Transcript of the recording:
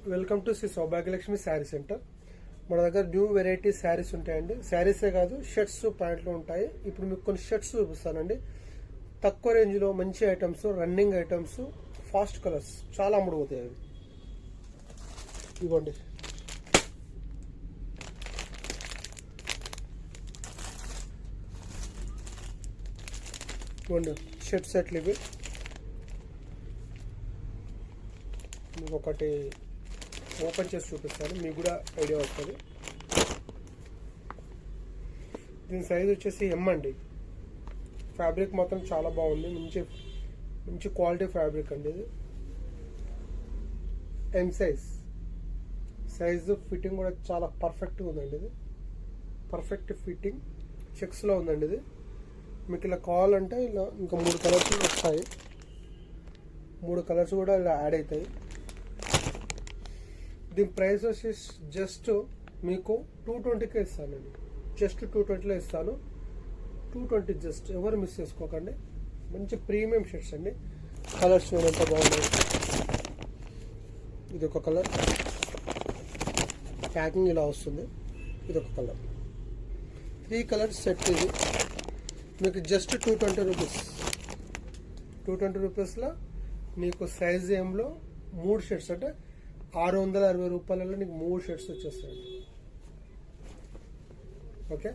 Welcome to Sri Saubhagyalakshmi sari centre. మన దగ్గర new variety saris ఉంటాయండి. శారీసే కాదు, షర్ట్స్ ప్యాంట్లు ఉంటాయి. ఇప్పుడు మీకు కొన్ని షర్ట్స్ చూపిస్తానండి. తక్కువ రేంజ్లో మంచి items, running items, fast colours చాలా అమ్ముడుపోతాయి అవి. ఇవ్వండి, ఇవ్వండి షర్ట్ సెట్లు ఇవి. మీకు ఒకటి ఓపెన్ చేసి చూపిస్తాను, మీకు కూడా ఐడియా వస్తుంది. దీని సైజ్ వచ్చేసి ఎం అండి. ఫ్యాబ్రిక్ మాత్రం చాలా బాగుంది, మంచి మంచి క్వాలిటీ ఫ్యాబ్రిక్ అండి. ఇది ఎం సైజు ఫిట్టింగ్ కూడా చాలా పర్ఫెక్ట్గా ఉందండి. ఇది పర్ఫెక్ట్ ఫిట్టింగ్, చెక్స్లో ఉందండి. ఇది మీకు ఇలా కావాలంటే ఇలా ఇంకా 3 కలర్స్ వస్తాయి. 3 కలర్స్ కూడా ఇలా యాడ్ అవుతాయి. దీని ప్రైస్ వచ్చేసి జస్ట్ మీకు 220కే ఇస్తానండి. జస్ట్ 220లో ఇస్తాను. 220 జస్ట్, ఎవరు మిస్ చేసుకోకండి. మంచి ప్రీమియం షర్ట్స్ అండి. కలర్స్ చూడండి ఎంత బాగున్నాయి. ఇది ఒక కలర్, ప్యాకింగ్ ఇలా వస్తుంది. ఇది ఒక కలర్, 3 కలర్స్ సెట్. ఇది మీకు జస్ట్ 220 రూపీస్. 220 రూపీస్లో మీకు సైజ్ ఏంలో 3 షర్ట్స్, అంటే 660 రూపాయలలో నీకు 3 షర్ట్స్ వచ్చేస్తాయి. ఓకే.